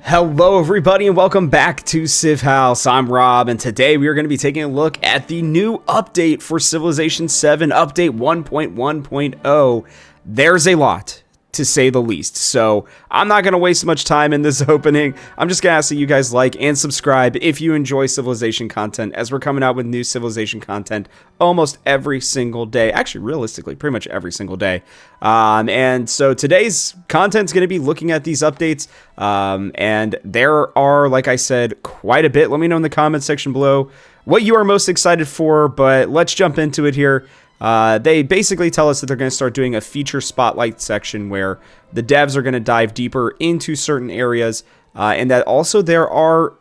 Hello everybody and welcome back to Civ House. I'm Rob and today we are going to be taking a look at the new update for Civilization 7, update 1.1.0. There's a lot, to say the least, so I'm not going to waste much time in this opening. I'm just going to ask that you guys like and subscribe if you enjoy Civilization content, as we're coming out with new Civilization content almost every single day. Actually, realistically, pretty much every single day. And so today's content is going to be looking at these updates, and there are, like I said, quite a bit. Let me know in the comments section below what you are most excited for, but let's jump into it here. They basically tell us that they're going to start doing a feature spotlight section where the devs are going to dive deeper into certain areas, and that also there are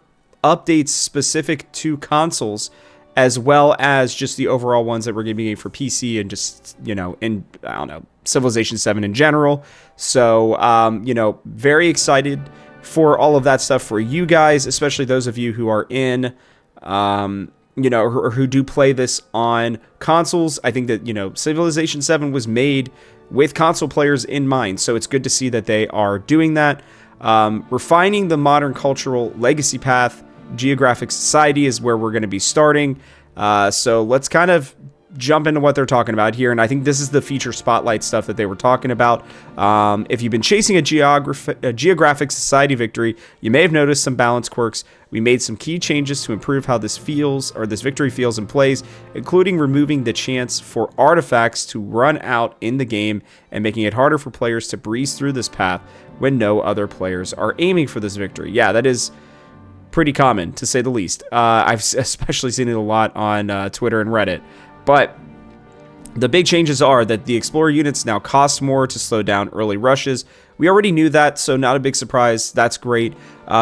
updates specific to consoles as well as just the overall ones that we're going to be getting for PC and just, you know, in, I don't know, Civilization 7 in general. So, you know, very excited for all of that stuff for you guys, especially those of you who are in, you know, or who do play this on consoles. I think that, you know, Civilization 7 was made with console players in mind, so it's good to see that they are doing that. Refining the modern cultural legacy path, geographic society is where we're going to be starting. So let's kind of jump into what they're talking about here, and I think this is the feature spotlight stuff that they were talking about. If you've been chasing a geographic society victory, you may have noticed some balance quirks. We made some key changes to improve how this victory feels and plays, including removing the chance for artifacts to run out in the game and making it harder for players to breeze through this path when no other players are aiming for this victory. Yeah, that is pretty common, to say the least. I've especially seen it a lot on Twitter and Reddit. But the big changes are that the Explorer units now cost more to slow down early rushes. We already knew that, so not a big surprise. That's great.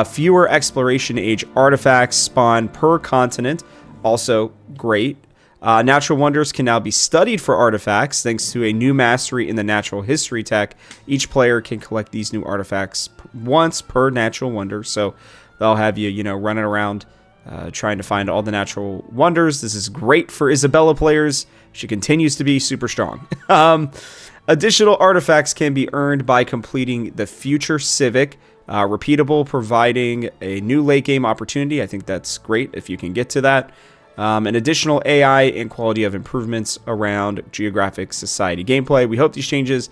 Fewer Exploration Age artifacts spawn per continent. Also great. Natural wonders can now be studied for artifacts thanks to a new mastery in the natural history tech. Each player can collect these new artifacts once per natural wonder, so they'll have you, you know, running around trying to find all the natural wonders. This is great for Isabella players. She continues to be super strong. Additional artifacts can be earned by completing the Future Civic. Repeatable, providing a new late game opportunity. I think that's great if you can get to that. An additional AI and quality of improvements around Geographic Society gameplay. We hope these changes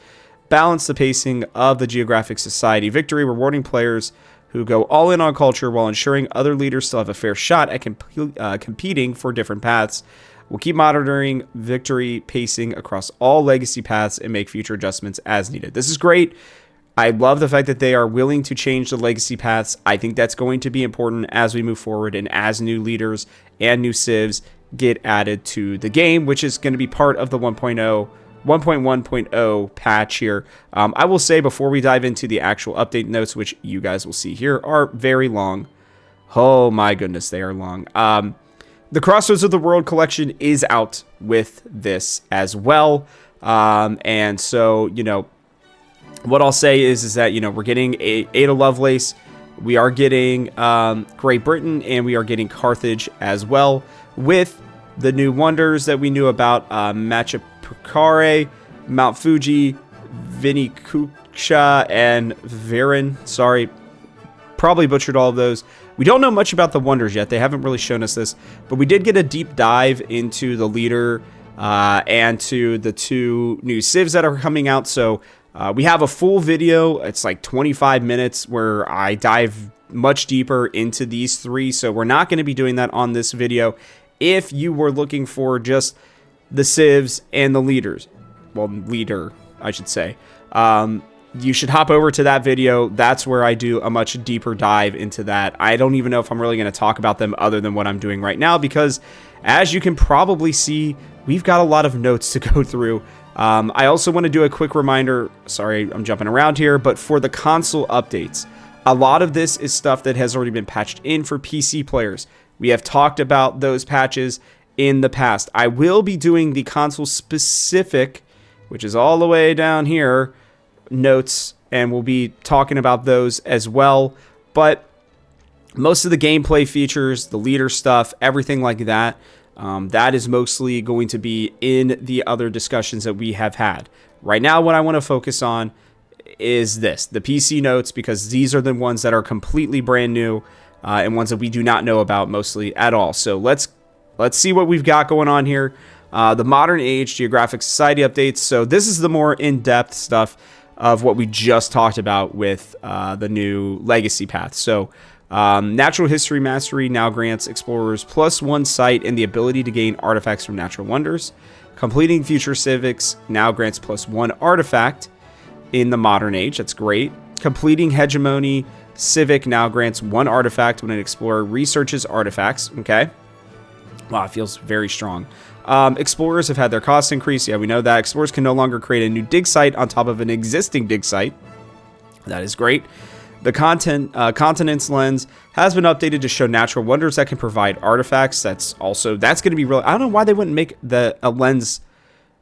balance the pacing of the Geographic Society victory, rewarding players who go all in on culture while ensuring other leaders still have a fair shot at competing for different paths. We'll keep monitoring victory pacing across all legacy paths and make future adjustments as needed. This is great. I love the fact that they are willing to change the legacy paths. I think that's going to be important as we move forward and as new leaders and new civs get added to the game, which is going to be part of the 1.1.0 patch here. I will say before we dive into the actual update notes, which you guys will see here are very long. Oh my goodness, they are long. The Crossroads of the World collection is out with this as well. And so, you know, what I'll say is that, you know, we're getting Ada Lovelace, we are getting Great Britain, and we are getting Carthage as well, with the new wonders that we knew about, Machapukare, Mount Fuji, Vinikusha, and Viren. Sorry, probably butchered all of those. We don't know much about the wonders yet. They haven't really shown us this, but we did get a deep dive into the leader and to the two new civs that are coming out. So we have a full video. It's like 25 minutes where I dive much deeper into these three. So we're not going to be doing that on this video. If you were looking for just the civs and the leaders, well, leader, I should say, you should hop over to that video. That's where I do a much deeper dive into that. I don't even know if I'm really going to talk about them other than what I'm doing right now, because as you can probably see, we've got a lot of notes to go through. I also want to do a quick reminder. Sorry, I'm jumping around here, but for the console updates, a lot of this is stuff that has already been patched in for PC players. We have talked about those patches in the past. I will be doing the console specific, which is all the way down here, notes, and we'll be talking about those as well. But most of the gameplay features, the leader stuff, everything like that, that is mostly going to be in the other discussions that we have had. Right now, what I want to focus on is this, the PC notes, because these are the ones that are completely brand new and ones that we do not know about mostly at all. So let's see what we've got going on here. The Modern Age Geographic Society updates. So this is the more in-depth stuff of what we just talked about with the new legacy path. So Natural History Mastery now grants explorers +1 sight and the ability to gain artifacts from natural wonders. Completing Future Civics now grants +1 artifact in the Modern Age. That's great. Completing Hegemony Civic now grants 1 artifact when an explorer researches artifacts. Okay. Wow, it feels very strong. Explorers have had their costs increased. Yeah, we know that. Explorers can no longer create a new dig site on top of an existing dig site. That is great. The Continents lens has been updated to show natural wonders that can provide artifacts. That's going to be really... I don't know why they wouldn't make a lens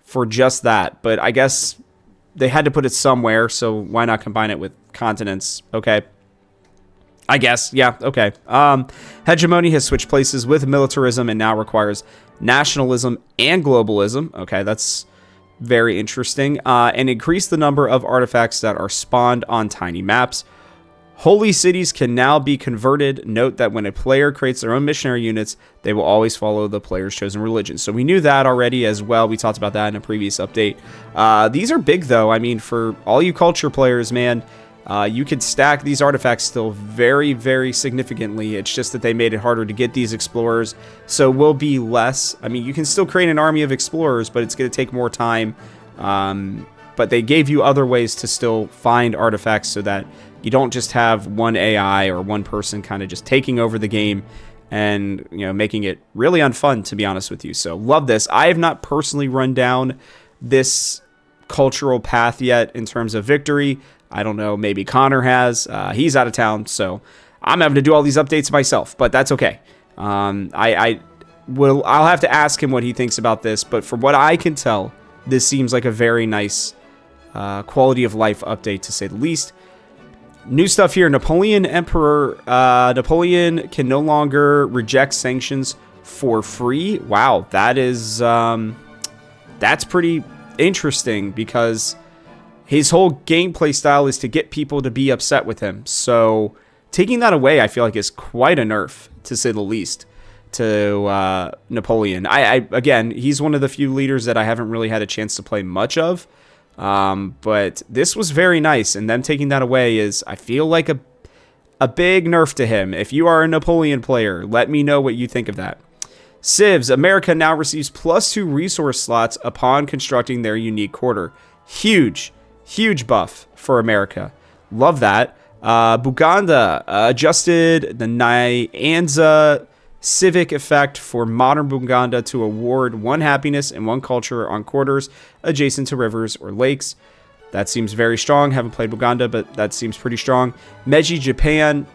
for just that, but I guess they had to put it somewhere, so why not combine it with Continents? Okay. I guess, yeah, okay. Hegemony has switched places with militarism and now requires nationalism and globalism. Okay, that's very interesting. And increased the number of artifacts that are spawned on tiny maps. Holy cities can now be converted. Note that when a player creates their own missionary units, they will always follow the player's chosen religion. So we knew that already as well. We talked about that in a previous update. These are big, though. I mean, for all you culture players, man, you could stack these artifacts still very, very significantly. It's just that they made it harder to get these explorers, so will be less. I mean, you can still create an army of explorers, but it's going to take more time. But they gave you other ways to still find artifacts so that you don't just have one AI or one person kind of just taking over the game and, you know, making it really unfun, to be honest with you. So love this. I have not personally run down this cultural path yet in terms of victory. I don't know, maybe Connor has. He's out of town, so I'm having to do all these updates myself, but that's okay. I'll have to ask him what he thinks about this, but from what I can tell, this seems like a very nice quality of life update, to say the least. New stuff here. Napoleon Emperor. Napoleon can no longer reject sanctions for free. Wow, that is that's pretty interesting, because his whole gameplay style is to get people to be upset with him. So taking that away, I feel like, is quite a nerf, to say the least, to Napoleon. Again, he's one of the few leaders that I haven't really had a chance to play much of. But this was very nice, and them taking that away is, I feel like, a big nerf to him. If you are a Napoleon player, let me know what you think of that. Civs. America now receives +2 resource slots upon constructing their unique quarter. Huge buff for America. Love that. Buganda adjusted the Nyanza civic effect for modern Buganda to award 1 happiness and 1 culture on quarters adjacent to rivers or lakes. That seems very strong. Haven't played Buganda, but that seems pretty strong. Meiji Japan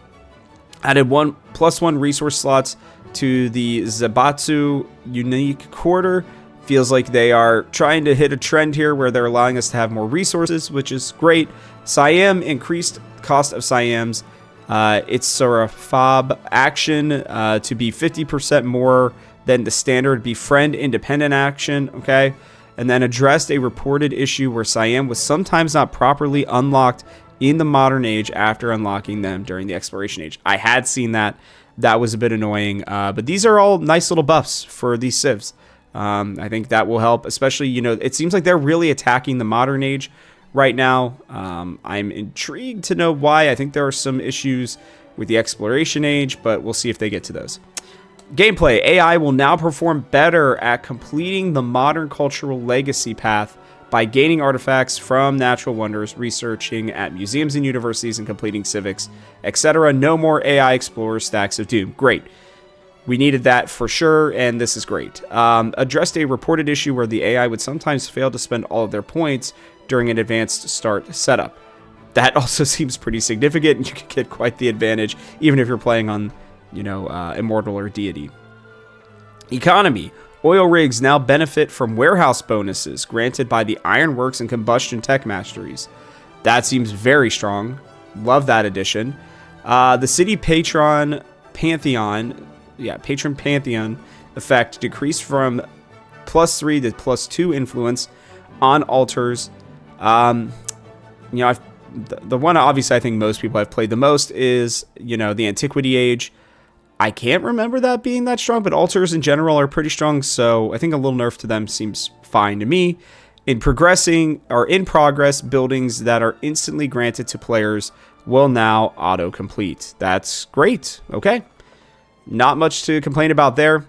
added +1 resource slots to the Zabatsu unique quarter. Feels like they are trying to hit a trend here where they're allowing us to have more resources, which is great. Siam increased cost of Siam's Itsarafab action to be 50% more than the standard befriend independent action. Okay. And then addressed a reported issue where Siam was sometimes not properly unlocked in the Modern Age after unlocking them during the Exploration Age. I had seen that. That was a bit annoying. But these are all nice little buffs for these civs. I think that will help, especially, you know, it seems like they're really attacking the Modern Age right now. I'm intrigued to know why. I think there are some issues with the Exploration Age, but we'll see if they get to those. Gameplay. AI will now perform better at completing the modern cultural legacy path by gaining artifacts from natural wonders, researching at museums and universities, and completing civics, etc. No more AI Explorer stacks of doom. Great. We needed that for sure, and this is great. Addressed a reported issue where the AI would sometimes fail to spend all of their points during an advanced start setup. That also seems pretty significant. You can get quite the advantage, even if you're playing on, you know, Immortal or Deity. Economy. Oil rigs now benefit from warehouse bonuses granted by the Ironworks and Combustion Tech Masteries. That seems very strong. Love that addition. The City Patron Pantheon effect decreased from +3 to +2 influence on altars. You know, the one obviously I think most people have played the most is, you know, the Antiquity Age. I can't remember that being that strong, but altars in general are pretty strong, so I think a little nerf to them seems fine to me. In progress, buildings that are instantly granted to players will now auto-complete. That's great. Okay. Not much to complain about there.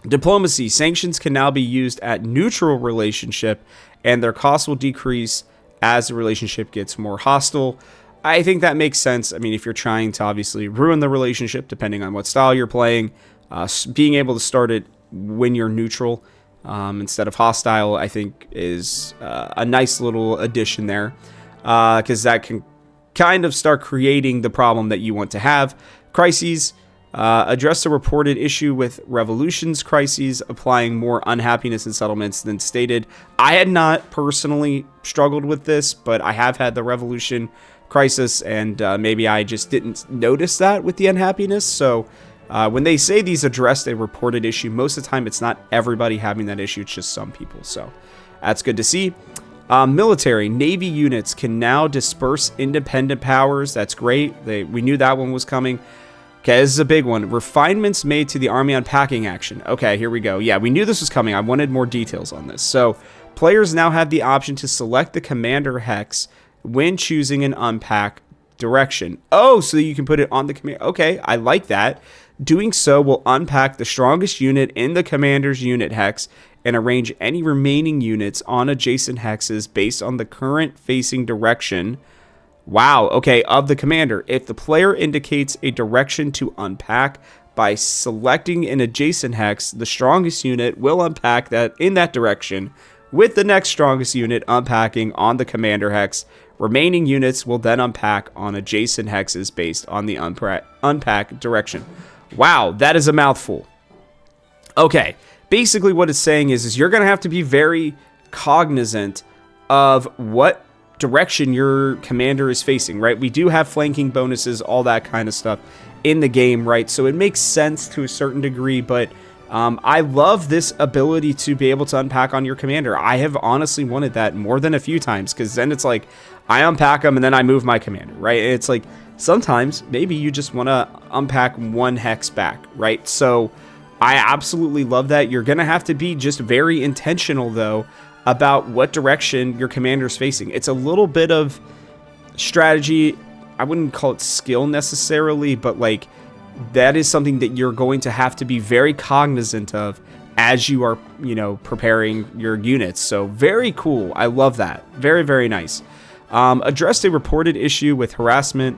Diplomacy. Sanctions can now be used at neutral relationship, and their cost will decrease as the relationship gets more hostile. I think that makes sense. I mean, if you're trying to obviously ruin the relationship, depending on what style you're playing, being able to start it when you're neutral instead of hostile, I think is a nice little addition there, because that can kind of start creating the problem that you want to have. Crises. Address a reported issue with revolutions crises, applying more unhappiness in settlements than stated. I had not personally struggled with this, but I have had the revolution crisis, and maybe I just didn't notice that with the unhappiness. So when they say these addressed a reported issue, most of the time it's not everybody having that issue, it's just some people. So that's good to see. Military. Navy units can now disperse independent powers. That's great. We knew that one was coming. Okay, this is a big one. Refinements made to the army unpacking action. Okay, here we go. Yeah, we knew this was coming. I wanted more details on this. So, players now have the option to select the commander hex when choosing an unpack direction. Oh, so you can put it on the command. Okay, I like that. Doing so will unpack the strongest unit in the commander's unit hex and arrange any remaining units on adjacent hexes based on the current facing direction. Wow, okay, of the commander. If the player indicates a direction to unpack by selecting an adjacent hex, the strongest unit will unpack that in that direction, with the next strongest unit unpacking on the commander hex. Remaining units will then unpack on adjacent hexes based on the unpack direction. Wow, that is a mouthful. Okay, basically what it's saying is you're going to have to be very cognizant of what direction your commander is facing, right? We do have flanking bonuses, all that kind of stuff in the game, right? So it makes sense to a certain degree, but I love this ability to be able to unpack on your commander. I have honestly wanted that more than a few times, because then it's like I unpack them and then I move my commander, right? And it's like sometimes maybe you just want to unpack one hex back, right? So I absolutely love that. You're going to have to be just very intentional, though, about what direction your commander's facing. It's a little bit of strategy. I wouldn't call it skill necessarily, but like that is something that you're going to have to be very cognizant of as you are, you know, preparing your units. So very cool. I love that. Very, very nice. Addressed a reported issue with harassment,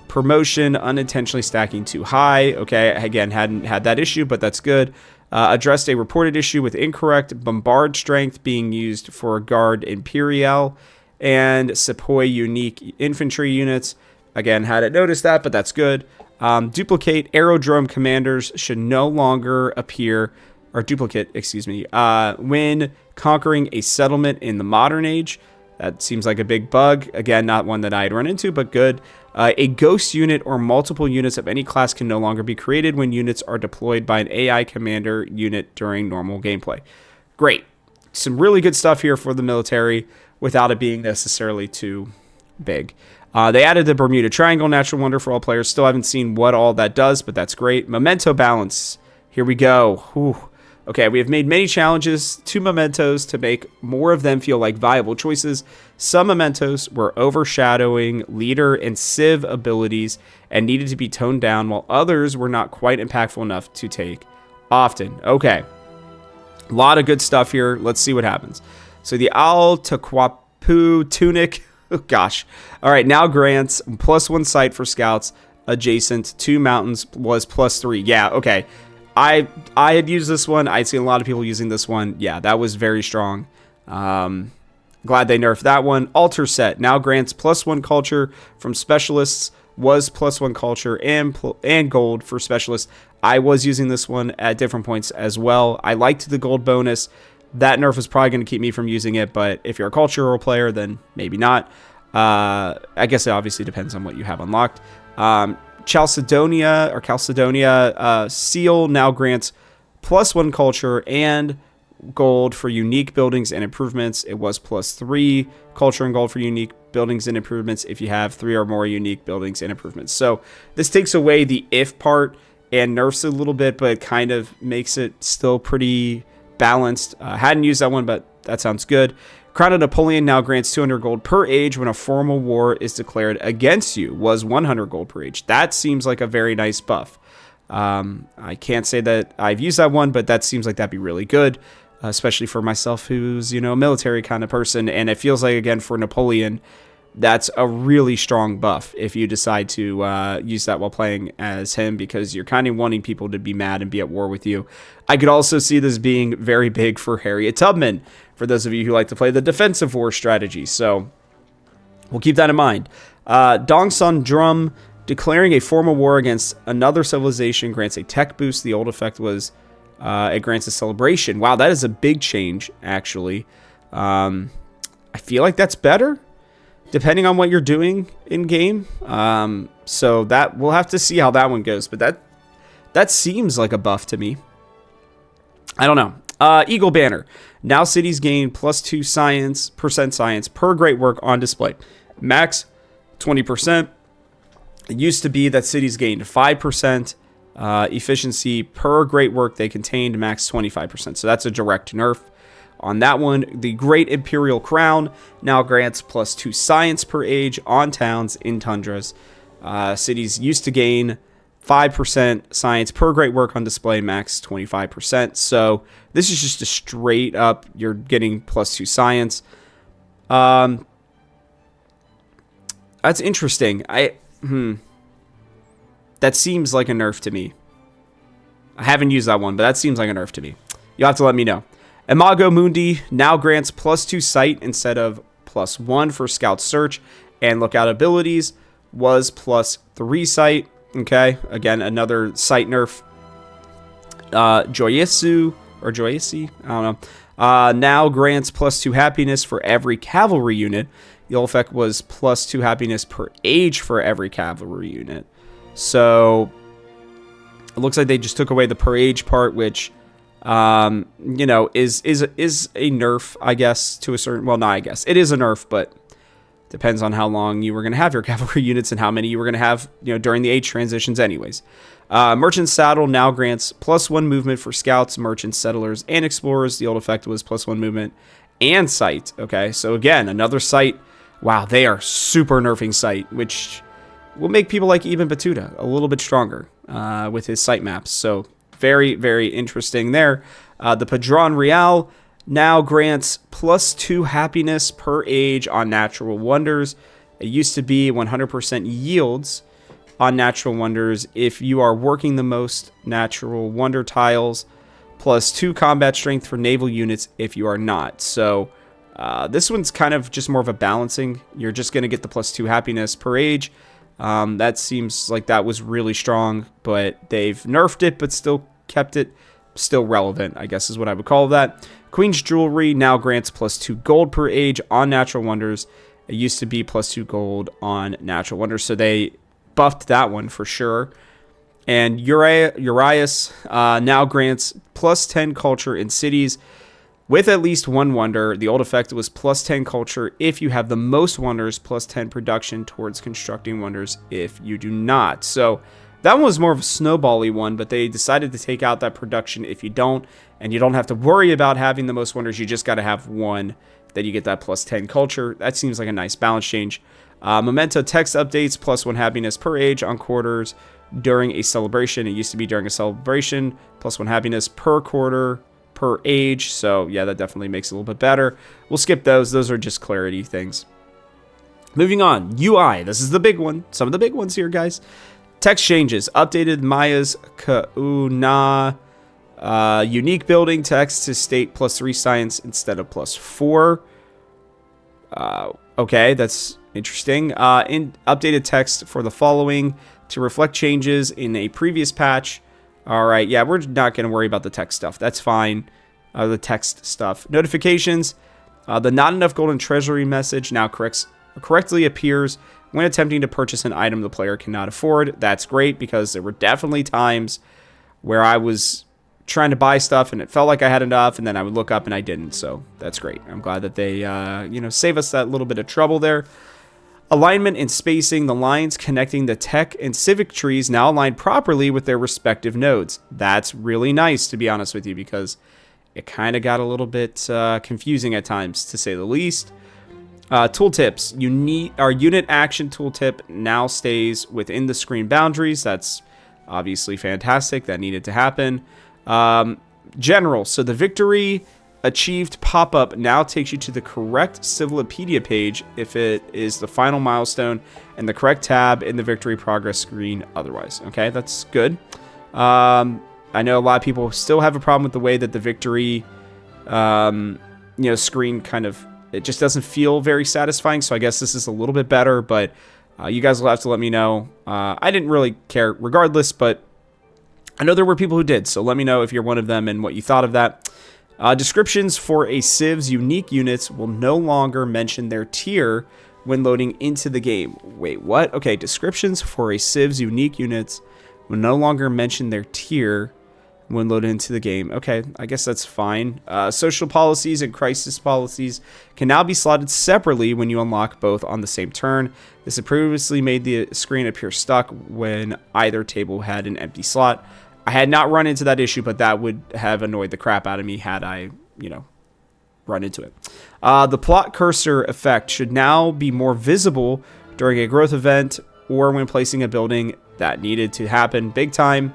promotion, unintentionally stacking too high. Okay, again, hadn't had that issue, but that's good. Addressed a reported issue with incorrect bombard strength being used for guard imperial and sepoy unique infantry units. Again, hadn't noticed that, but that's good. Duplicate aerodrome commanders should no longer appear, or duplicate, excuse me, when conquering a settlement in the modern age. That seems like a big bug. Again, not one that I'd run into, but good. A ghost unit or multiple units of any class can no longer be created when units are deployed by an AI commander unit during normal gameplay. Great. Some really good stuff here for the military without it being necessarily too big. They added the Bermuda Triangle, natural wonder for all players. Still haven't seen what all that does, but that's great. Memento balance. Here we go. Whew. Okay, we have made many challenges to mementos to make more of them feel like viable choices. Some mementos were overshadowing leader and civ abilities and needed to be toned down, while others were not quite impactful enough to take often. Okay, a lot of good stuff here. Let's see what happens. So the Al Taqwapu Tunic, oh gosh. All right, now grants +1 sight for scouts adjacent to mountains was +3. Yeah, okay. I had used this one. I'd seen a lot of people using this one. Yeah, that was very strong. Glad they nerfed that one. Altar set now grants +1 culture from specialists. Was +1 culture and gold for specialists. I was using this one at different points as well. I liked the gold bonus. That nerf is probably going to keep me from using it, but if you're a cultural player, then maybe not. I guess it obviously depends on what you have unlocked. Chalcedonia seal now grants +1 culture and gold for unique buildings and improvements. It was +3 culture and gold for unique buildings and improvements if you have 3 or more unique buildings and improvements. So this takes away the if part and nerfs it a little bit, but it kind of makes it still pretty balanced. Hadn't used that one, but that sounds good. Crown of Napoleon now grants 200 gold per age when a formal war is declared against you. Was 100 gold per age. That seems like a very nice buff. I can't say that I've used that one, but that seems like that'd be really good, especially for myself who's, a military kind of person. And it feels like, again, for Napoleon, that's a really strong buff if you decide to use that while playing as him, because you're kind of wanting people to be mad and be at war with you. I could also see this being very big for Harriet Tubman, for those of you who like to play the defensive war strategy. So we'll keep that in mind. Dong Sun Drum, declaring a formal war against another civilization grants a tech boost. The old effect was it grants a celebration. Wow, that is a big change, actually. I feel like that's better, depending on what you're doing in game. So that we'll have to see how that one goes. But that seems like a buff to me. I don't know. Eagle Banner. Now cities gain +2 science per great work on display. Max 20%. It used to be that cities gained 5% efficiency per great work they contained, max 25%. So that's a direct nerf on that one. The Great Imperial Crown now grants +2 science per age on towns in tundras. Cities used to gain 5% science per great work on display, max 25%. So this is just a straight up, you're getting +2 science. That's interesting. That seems like a nerf to me. I haven't used that one, but that seems like a nerf to me. You'll have to let me know. Imago Mundi now grants +2 sight instead of +1 for scout search and lookout abilities. Was +3 sight. Okay, again, another sight nerf. Joyesu, or Joyesi, I don't know. Now grants +2 happiness for every cavalry unit. The old effect was +2 happiness per age for every cavalry unit. So it looks like they just took away the per age part, which is a nerf, I guess, to a certain. Well, not I guess it is a nerf, but depends on how long you were going to have your cavalry units and how many you were going to have, during the age transitions. Anyways, Merchant Saddle now grants +1 movement for scouts, merchants, settlers, and explorers. The old effect was +1 movement and sight. Okay, so again, another sight. Wow, they are super nerfing sight, which will make people like Ibn Battuta a little bit stronger with his sight maps. So very, very interesting there. The Padron Real now grants +2 happiness per age on natural wonders. It used to be 100% yields on natural wonders if you are working the most natural wonder tiles, +2 combat strength for naval units if you are not. So this one's kind of just more of a balancing. You're just going to get the +2 happiness per age. That seems like that was really strong, but they've nerfed it, but still kept it still relevant, I guess is what I would call that. Queen's Jewelry now grants +2 gold per age on natural wonders. It used to be +2 gold on natural wonders, so they buffed that one for sure. And Urias now grants +10 culture in cities with at least one wonder. The old effect was +10 culture if you have the most wonders, +10 production towards constructing wonders if you do not. So that one was more of a snowbally one, but they decided to take out that production if you don't, and you don't have to worry about having the most wonders. You just got to have one, that you get that +10 culture. That seems like a nice balance change. Memento text updates, +1 happiness per age on quarters during a celebration. It used to be during a celebration, +1 happiness per quarter per age. So yeah, that definitely makes it a little bit better. We'll skip those. Those are just clarity things. Moving on, UI. This is the big one. Some of the big ones here, guys. Text changes. Updated Maya's Kauna unique building text to state +3 science instead of +4. Okay, that's interesting. In updated text for the following to reflect changes in a previous patch. All right, yeah, we're not going to worry about the text stuff. That's fine. The text stuff. Notifications. The not enough golden treasury message now correctly appears when attempting to purchase an item the player cannot afford. That's great, because there were definitely times where I was trying to buy stuff and it felt like I had enough, and then I would look up and I didn't. So that's great. I'm glad that they save us that little bit of trouble there. Alignment and spacing. The lines connecting the tech and civic trees now align properly with their respective nodes. That's really nice, to be honest with you, because it kind of got a little bit confusing at times, to say the least. Tooltips. Our unit action tooltip now stays within the screen boundaries. That's obviously fantastic. That needed to happen. General. So the victory achieved pop-up now takes you to the correct Civilopedia page if it is the final milestone, and the correct tab in the victory progress screen otherwise. Okay, that's good. I know a lot of people still have a problem with the way that the victory screen kind of, it just doesn't feel very satisfying, so I guess this is a little bit better, but you guys will have to let me know. I didn't really care regardless, but I know there were people who did, so let me know if you're one of them and what you thought of that. Descriptions for a Civ's unique units will no longer mention their tier when loading into the game. Wait, what? Okay, descriptions for a Civ's unique units will no longer mention their tier when loaded into the game. Okay, I guess that's fine. Social policies and crisis policies can now be slotted separately when you unlock both on the same turn. This had previously made the screen appear stuck when either table had an empty slot. I had not run into that issue, but that would have annoyed the crap out of me had I, run into it. The plot cursor effect should now be more visible during a growth event or when placing a building. That needed to happen big time.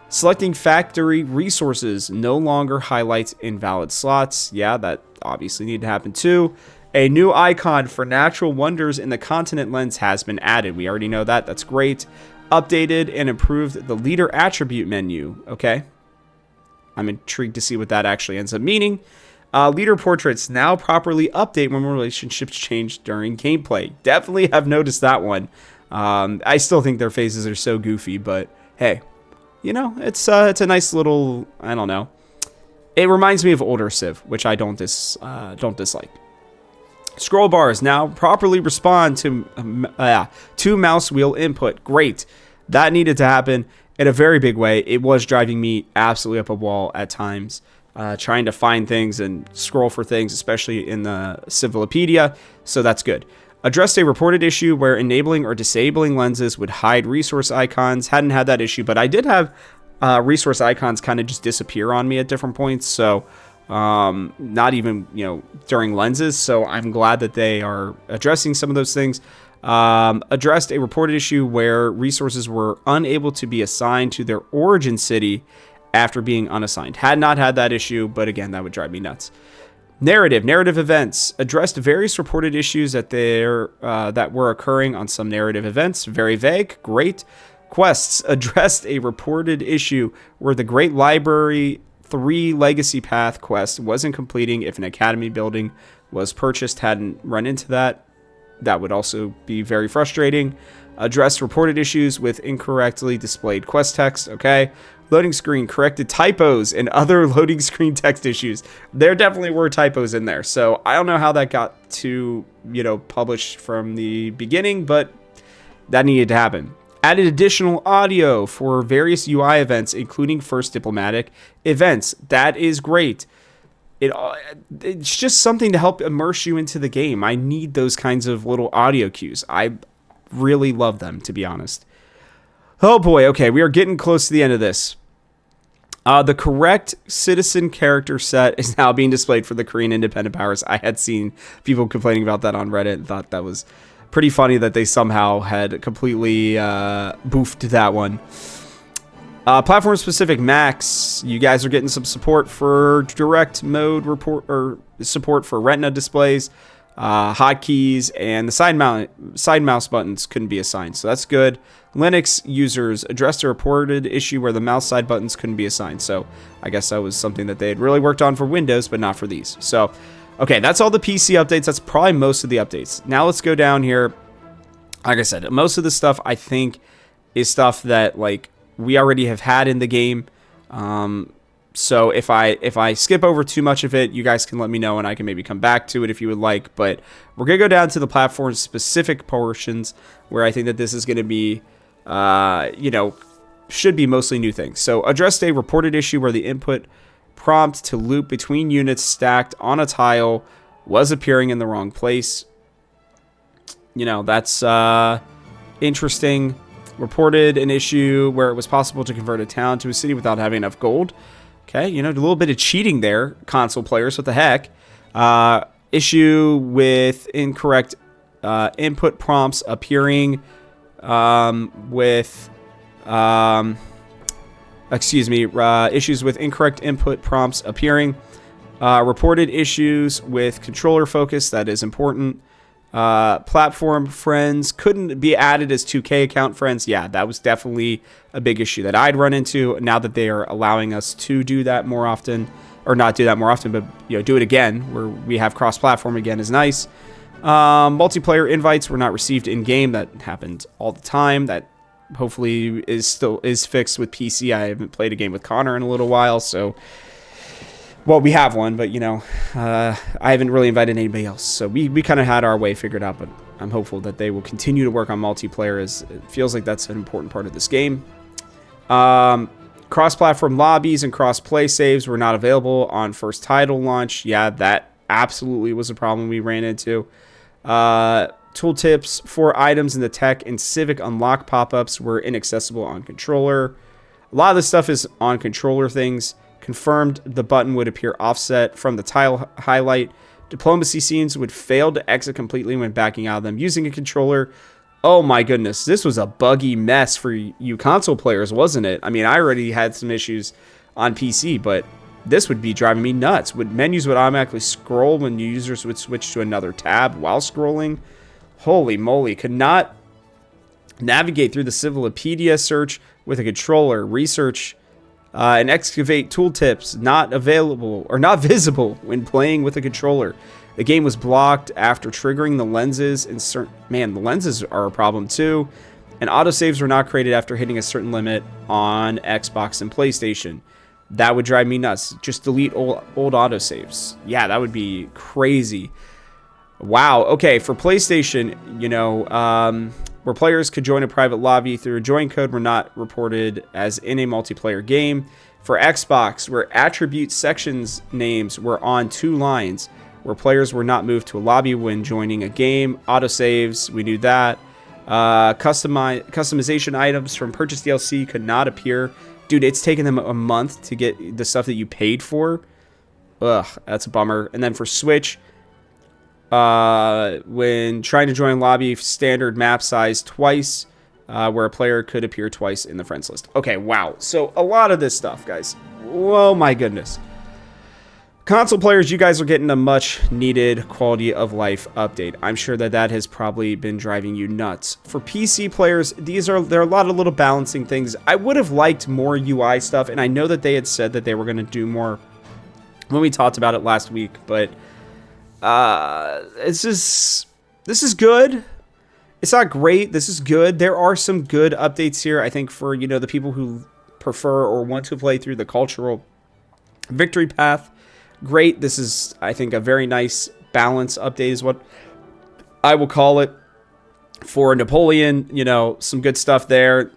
Selecting factory resources no longer highlights invalid slots. Yeah, that obviously needed to happen too. A new icon for natural wonders in the continent lens has been added. We already know that. That's great. Updated and improved the leader attribute menu. Okay. I'm intrigued to see what that actually ends up meaning. Leader portraits now properly update when relationships change during gameplay. Definitely have noticed that one. I still think their faces are so goofy, but hey, it's a nice little, I don't know. It reminds me of older Civ, which I don't dislike. Scroll bars now properly respond to mouse wheel input. Great. That needed to happen in a very big way. It was driving me absolutely up a wall at times, trying to find things and scroll for things, especially in the Civilopedia. So that's good. Addressed a reported issue where enabling or disabling lenses would hide resource icons. Hadn't had that issue, but I did have resource icons kind of just disappear on me at different points. So not even during lenses, so I'm glad that they are addressing some of those things. Addressed a reported issue where resources were unable to be assigned to their origin city after being unassigned. Had not had that issue, but again, that would drive me nuts. Narrative events addressed various reported issues that were occurring on some narrative events. Very vague. Great. Quests addressed a reported issue where the Great Library 3 Legacy Path quest wasn't completing if an academy building was purchased. Hadn't run into that. That would also be very frustrating. Addressed reported issues with incorrectly displayed quest text. Okay. Loading screen corrected typos and other loading screen text issues. There definitely were typos in there. So I don't know how that got to, published from the beginning, but that needed to happen. Added additional audio for various UI events, including first diplomatic events. That is great. It's just something to help immerse you into the game. I need those kinds of little audio cues. I really love them, to be honest. Oh boy, okay, we are getting close to the end of this. The correct citizen character set is now being displayed for the Korean independent powers. I had seen people complaining about that on Reddit and thought that was pretty funny that they somehow had completely boofed that one. Platform specific Macs, you guys are getting some support for direct mode support for Retina displays, hotkeys, and the side mouse buttons couldn't be assigned, so that's good. Linux users addressed a reported issue where the mouse side buttons couldn't be assigned, so I guess that was something that they had really worked on for Windows, but not for these. So, okay, that's all the PC updates. That's probably most of the updates. Now let's go down here. Like I said, most of the stuff I think is stuff that we already have had in the game. So if I skip over too much of it, you guys can let me know and I can maybe come back to it if you would like. But we're going to go down to the platform specific portions where I think that this is going to be, should be mostly new things. So addressed a reported issue where the input prompt to loop between units stacked on a tile was appearing in the wrong place. That's interesting. Reported an issue where it was possible to convert a town to a city without having enough gold. Okay, a little bit of cheating there, console players. What the heck? Issue with incorrect input prompts appearing issues with incorrect input prompts appearing. Reported issues with controller focus. That is important. Platform friends couldn't be added as 2K account friends. Yeah, that was definitely a big issue that I'd run into. Now that they are allowing us to do that more often, or not do that more often, but do it again, where we have cross-platform again, is nice. Multiplayer invites were not received in game. That happened all the time. That hopefully is fixed with PC. I haven't played a game with Connor in a little while, so. Well, we have one, but, I haven't really invited anybody else. So we kind of had our way figured out, but I'm hopeful that they will continue to work on multiplayer, as it feels like that's an important part of this game. Cross-platform lobbies and cross-play saves were not available on first title launch. Yeah, that absolutely was a problem we ran into. Tooltips for items in the tech and civic unlock pop-ups were inaccessible on controller. A lot of this stuff is on controller things. Confirmed the button would appear offset from the tile highlight. Diplomacy scenes would fail to exit completely when backing out of them using a controller. Oh my goodness, this was a buggy mess for you console players, wasn't it? I mean, I already had some issues on PC, but this would be driving me nuts. Menus would automatically scroll when users would switch to another tab while scrolling. Holy moly, could not navigate through the Civilopedia search with a controller. Research and excavate tooltips not available or not visible when playing with a controller. The game was blocked after triggering the lenses. The lenses are a problem too. And autosaves were not created after hitting a certain limit on Xbox and PlayStation. That would drive me nuts. Just delete old autosaves. Yeah, that would be crazy. Wow. Okay, for PlayStation, where players could join a private lobby through a join code were not reported as in a multiplayer game. For Xbox, where attribute sections names were on 2 lines, where players were not moved to a lobby when joining a game. Autosaves, we knew that. Customization items from purchased DLC could not appear. Dude, it's taken them a month to get the stuff that you paid for. Ugh, that's a bummer. And then for Switch, when trying to join lobby, standard map size twice, where a player could appear twice in the friends list. Okay, wow. So a lot of this stuff, guys. Oh my goodness. Console players, you guys are getting a much needed quality of life update. I'm sure that has probably been driving you nuts. For PC players, there are a lot of little balancing things. I would have liked more UI stuff, and I know that they had said that they were going to do more when we talked about it last week, but this is good. It's not great. This is good. There are some good updates here, I think, for the people who prefer or want to play through the cultural victory path. Great. This is, I think, a very nice balance update is what I will call it. For Napoleon, some good stuff there.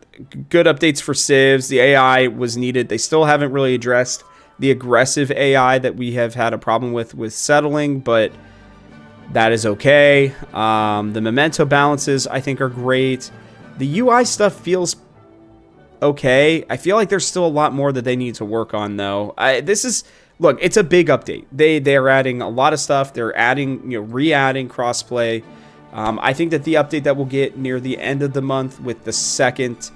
Good updates for civs. The AI was needed. They still haven't really addressed the aggressive AI that we have had a problem with settling, but that is okay. The memento balances, I think, are great. The UI stuff feels okay. I feel like there's still a lot more that they need to work on, though. Look, it's a big update. They're adding a lot of stuff. They're adding, re-adding crossplay. I think that the update that we'll get near the end of the month with the second,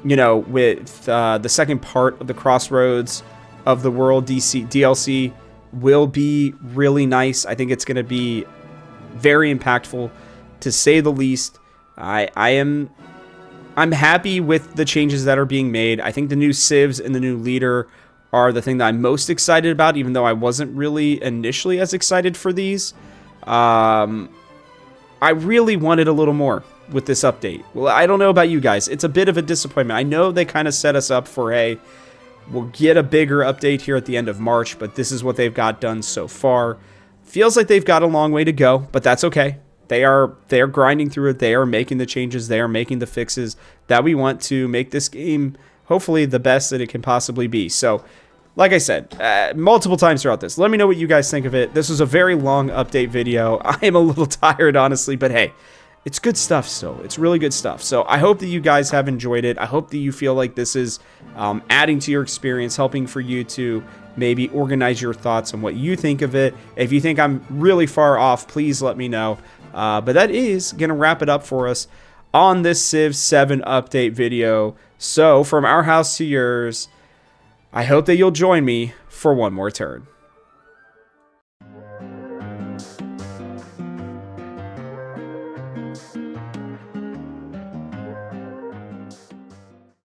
with the second part of the Crossroads of the World DLC will be really nice. I think it's going to be very impactful, to say the least. I'm happy with the changes that are being made. I think the new civs and the new leader are the thing that I'm most excited about, even though I wasn't really initially as excited for these. I really wanted a little more with this update. Well, I don't know about you guys. It's a bit of a disappointment. I know they kind of set us up for, hey, we'll get a bigger update here at the end of March, but this is what they've got done so far. Feels like they've got a long way to go, but that's okay. They are grinding through it. They are making the changes. They are making the fixes that we want to make this game hopefully the best that it can possibly be. So like I said, multiple times throughout this, let me know what you guys think of it. This was a very long update video. I am a little tired, honestly, but hey, it's good stuff still. It's really good stuff. So I hope that you guys have enjoyed it. I hope that you feel like this is adding to your experience, helping for you to maybe organize your thoughts on what you think of it. If you think I'm really far off, please let me know. But that is going to wrap it up for us on this Civ 7 update video. So from our house to yours, I hope that you'll join me for one more turn.